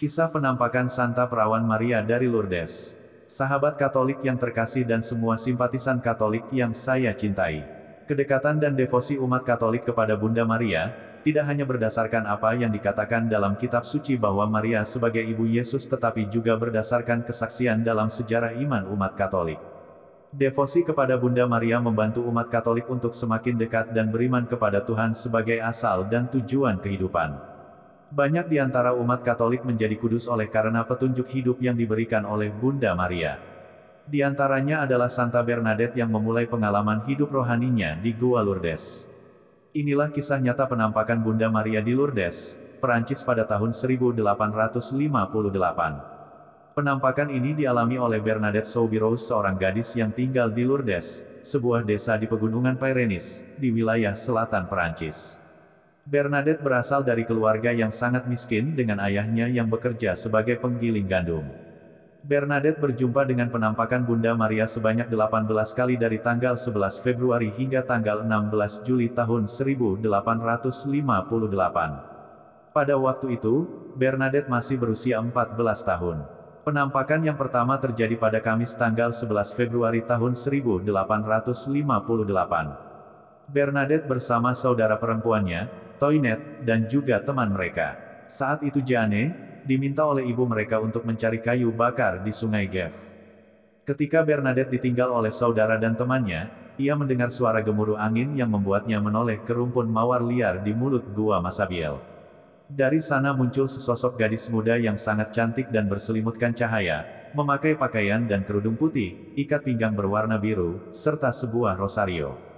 Kisah penampakan Santa Perawan Maria dari Lourdes. Sahabat Katolik yang terkasih dan semua simpatisan Katolik yang saya cintai. Kedekatan dan devosi umat Katolik kepada Bunda Maria, tidak hanya berdasarkan apa yang dikatakan dalam kitab suci bahwa Maria sebagai Ibu Yesus tetapi juga berdasarkan kesaksian dalam sejarah iman umat Katolik. Devosi kepada Bunda Maria membantu umat Katolik untuk semakin dekat dan beriman kepada Tuhan sebagai asal dan tujuan kehidupan. Banyak di antara umat Katolik menjadi kudus oleh karena petunjuk hidup yang diberikan oleh Bunda Maria. Di antaranya adalah Santa Bernadette yang memulai pengalaman hidup rohaninya di Gua Lourdes. Inilah kisah nyata penampakan Bunda Maria di Lourdes, Perancis pada tahun 1858. Penampakan ini dialami oleh Bernadette Soubirous, seorang gadis yang tinggal di Lourdes, sebuah desa di pegunungan Pyrenees, di wilayah selatan Perancis. Bernadette berasal dari keluarga yang sangat miskin dengan ayahnya yang bekerja sebagai penggiling gandum. Bernadette berjumpa dengan penampakan Bunda Maria sebanyak 18 kali dari tanggal 11 Februari hingga tanggal 16 Juli tahun 1858. Pada waktu itu, Bernadette masih berusia 14 tahun. Penampakan yang pertama terjadi pada Kamis tanggal 11 Februari tahun 1858. Bernadette bersama saudara perempuannya, Toinette, dan juga teman mereka. Saat itu Jeanne, diminta oleh ibu mereka untuk mencari kayu bakar di sungai Gef. Ketika Bernadette ditinggal oleh saudara dan temannya, ia mendengar suara gemuruh angin yang membuatnya menoleh ke rumpun mawar liar di mulut Gua Masabiel. Dari sana muncul sesosok gadis muda yang sangat cantik dan berselimutkan cahaya, memakai pakaian dan kerudung putih, ikat pinggang berwarna biru, serta sebuah rosario.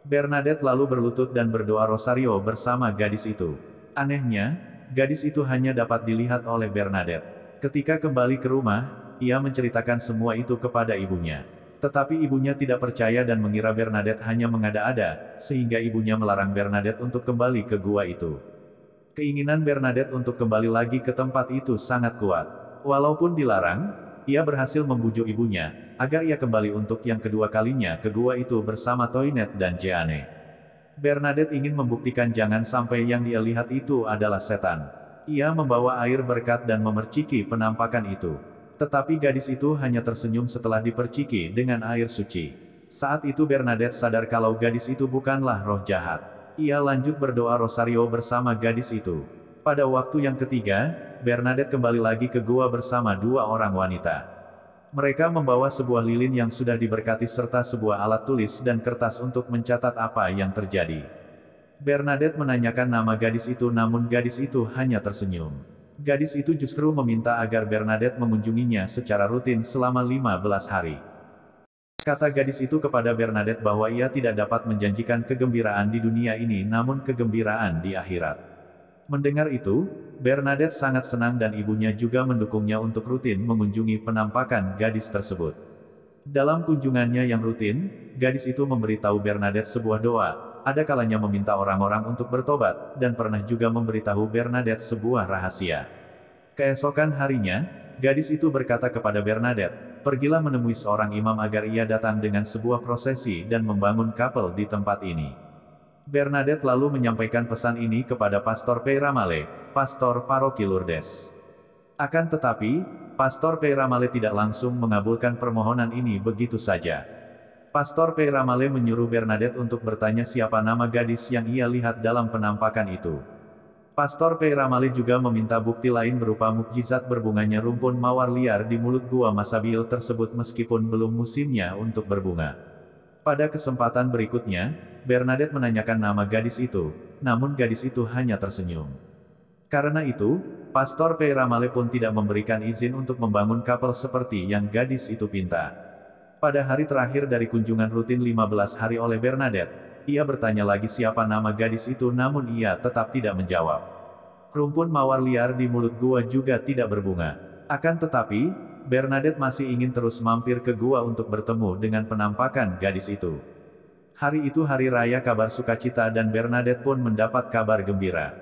Bernadette lalu berlutut dan berdoa rosario bersama gadis itu. Anehnya, gadis itu hanya dapat dilihat oleh Bernadette. Ketika kembali ke rumah, ia menceritakan semua itu kepada ibunya. Tetapi ibunya tidak percaya dan mengira Bernadette hanya mengada-ada, sehingga ibunya melarang Bernadette untuk kembali ke gua itu. Keinginan Bernadette untuk kembali lagi ke tempat itu sangat kuat. Walaupun dilarang, ia berhasil membujuk ibunya, agar ia kembali untuk yang kedua kalinya ke gua itu bersama Toinette dan Jeanne. Bernadette ingin membuktikan jangan sampai yang dia lihat itu adalah setan. Ia membawa air berkat dan memerciki penampakan itu. Tetapi gadis itu hanya tersenyum setelah diperciki dengan air suci. Saat itu Bernadette sadar kalau gadis itu bukanlah roh jahat. Ia lanjut berdoa rosario bersama gadis itu. Pada waktu yang ketiga, Bernadette kembali lagi ke gua bersama dua orang wanita. Mereka membawa sebuah lilin yang sudah diberkati serta sebuah alat tulis dan kertas untuk mencatat apa yang terjadi. Bernadette menanyakan nama gadis itu namun gadis itu hanya tersenyum. Gadis itu justru meminta agar Bernadette mengunjunginya secara rutin selama 15 hari. Kata gadis itu kepada Bernadette bahwa ia tidak dapat menjanjikan kegembiraan di dunia ini namun kegembiraan di akhirat. Mendengar itu, Bernadette sangat senang dan ibunya juga mendukungnya untuk rutin mengunjungi penampakan gadis tersebut. Dalam kunjungannya yang rutin, gadis itu memberitahu Bernadette sebuah doa, ada kalanya meminta orang-orang untuk bertobat, dan pernah juga memberitahu Bernadette sebuah rahasia. Keesokan harinya, gadis itu berkata kepada Bernadette, pergilah menemui seorang imam agar ia datang dengan sebuah prosesi dan membangun kapel di tempat ini. Bernadette lalu menyampaikan pesan ini kepada Pastor Peyramale, pastor paroki Lourdes. Akan tetapi, Pastor Peyramale tidak langsung mengabulkan permohonan ini begitu saja. Pastor Peyramale menyuruh Bernadette untuk bertanya siapa nama gadis yang ia lihat dalam penampakan itu. Pastor Peyramale juga meminta bukti lain berupa mukjizat berbunganya rumpun mawar liar di mulut Gua Masabiel tersebut meskipun belum musimnya untuk berbunga. Pada kesempatan berikutnya, Bernadette menanyakan nama gadis itu, namun gadis itu hanya tersenyum. Karena itu, Pastor Peyramale pun tidak memberikan izin untuk membangun kapel seperti yang gadis itu pinta. Pada hari terakhir dari kunjungan rutin 15 hari oleh Bernadette, ia bertanya lagi siapa nama gadis itu namun ia tetap tidak menjawab. Rumpun mawar liar di mulut gua juga tidak berbunga. Akan tetapi, Bernadette masih ingin terus mampir ke gua untuk bertemu dengan penampakan gadis itu. Hari itu hari raya kabar sukacita dan Bernadette pun mendapat kabar gembira.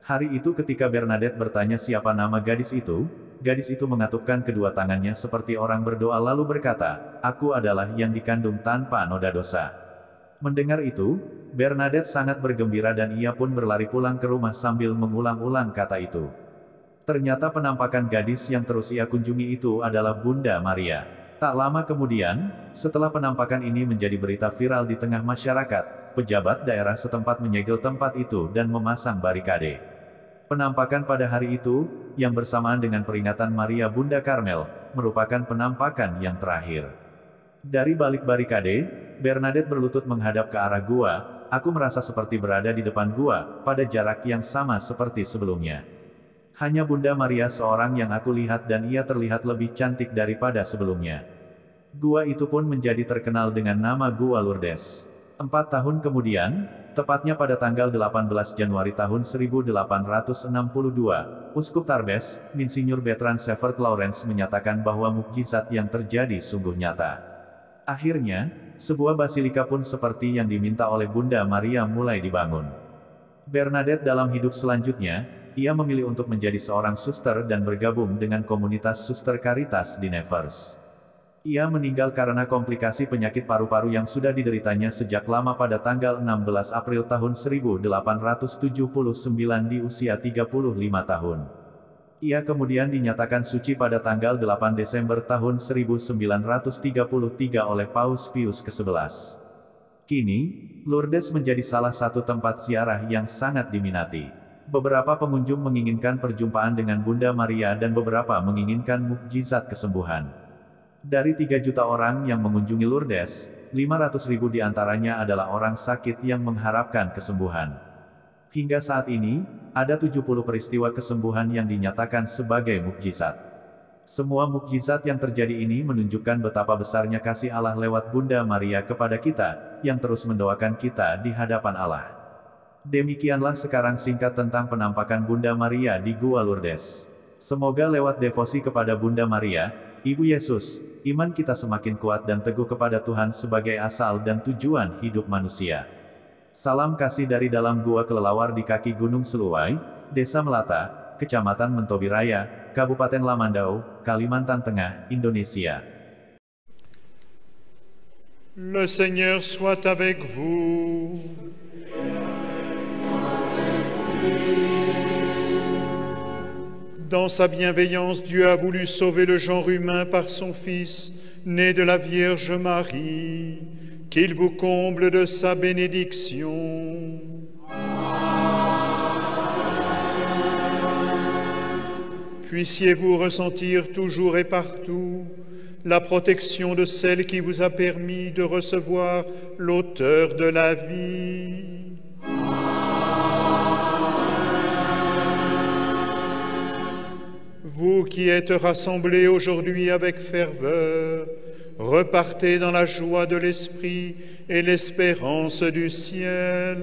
Hari itu ketika Bernadette bertanya siapa nama gadis itu mengatupkan kedua tangannya seperti orang berdoa lalu berkata, aku adalah yang dikandung tanpa noda dosa. Mendengar itu, Bernadette sangat bergembira dan ia pun berlari pulang ke rumah sambil mengulang-ulang kata itu. Ternyata penampakan gadis yang terus ia kunjungi itu adalah Bunda Maria. Tak lama kemudian, setelah penampakan ini menjadi berita viral di tengah masyarakat, pejabat daerah setempat menyegel tempat itu dan memasang barikade. Penampakan pada hari itu, yang bersamaan dengan peringatan Maria Bunda Karmel, merupakan penampakan yang terakhir. Dari balik barikade, Bernadette berlutut menghadap ke arah gua. Aku merasa seperti berada di depan gua, pada jarak yang sama seperti sebelumnya. Hanya Bunda Maria seorang yang aku lihat dan ia terlihat lebih cantik daripada sebelumnya. Gua itu pun menjadi terkenal dengan nama Gua Lourdes. 4 tahun kemudian, tepatnya pada tanggal 18 Januari tahun 1862, Uskup Tarbes, Monsinyur Bertrand Severt Lawrence menyatakan bahwa mukjizat yang terjadi sungguh nyata. Akhirnya, sebuah basilika pun seperti yang diminta oleh Bunda Maria mulai dibangun. Bernadette dalam hidup selanjutnya, ia memilih untuk menjadi seorang suster dan bergabung dengan komunitas Suster Caritas di Nevers. Ia meninggal karena komplikasi penyakit paru-paru yang sudah dideritanya sejak lama pada tanggal 16 April tahun 1879 di usia 35 tahun. Ia kemudian dinyatakan suci pada tanggal 8 Desember tahun 1933 oleh Paus Pius ke-11. Kini, Lourdes menjadi salah satu tempat ziarah yang sangat diminati. Beberapa pengunjung menginginkan perjumpaan dengan Bunda Maria dan beberapa menginginkan mukjizat kesembuhan. Dari 3 juta orang yang mengunjungi Lourdes, 500.000 diantaranya adalah orang sakit yang mengharapkan kesembuhan. Hingga saat ini, ada 70 peristiwa kesembuhan yang dinyatakan sebagai mukjizat. Semua mukjizat yang terjadi ini menunjukkan betapa besarnya kasih Allah lewat Bunda Maria kepada kita, yang terus mendoakan kita di hadapan Allah. Demikianlah sekarang singkat tentang penampakan Bunda Maria di Gua Lourdes. Semoga lewat devosi kepada Bunda Maria, Ibu Yesus, iman kita semakin kuat dan teguh kepada Tuhan sebagai asal dan tujuan hidup manusia. Salam kasih dari dalam Gua Kelelawar di kaki Gunung Seluwai, Desa Melata, Kecamatan Mentobiraya, Kabupaten Lamandau, Kalimantan Tengah, Indonesia. Le Seigneur soit avec vous. Dans sa bienveillance, Dieu a voulu sauver le genre humain par son Fils, né de la Vierge Marie. Qu'il vous comble de sa bénédiction. Puissiez-vous ressentir toujours et partout la protection de celle qui vous a permis de recevoir l'auteur de la vie. Vous qui êtes rassemblés aujourd'hui avec ferveur, repartez dans la joie de l'Esprit et l'espérance du ciel.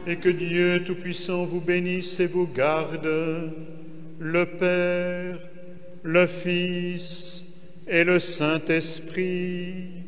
Et que Dieu Tout-Puissant vous bénisse et vous garde, le Père, le Fils et le Saint-Esprit.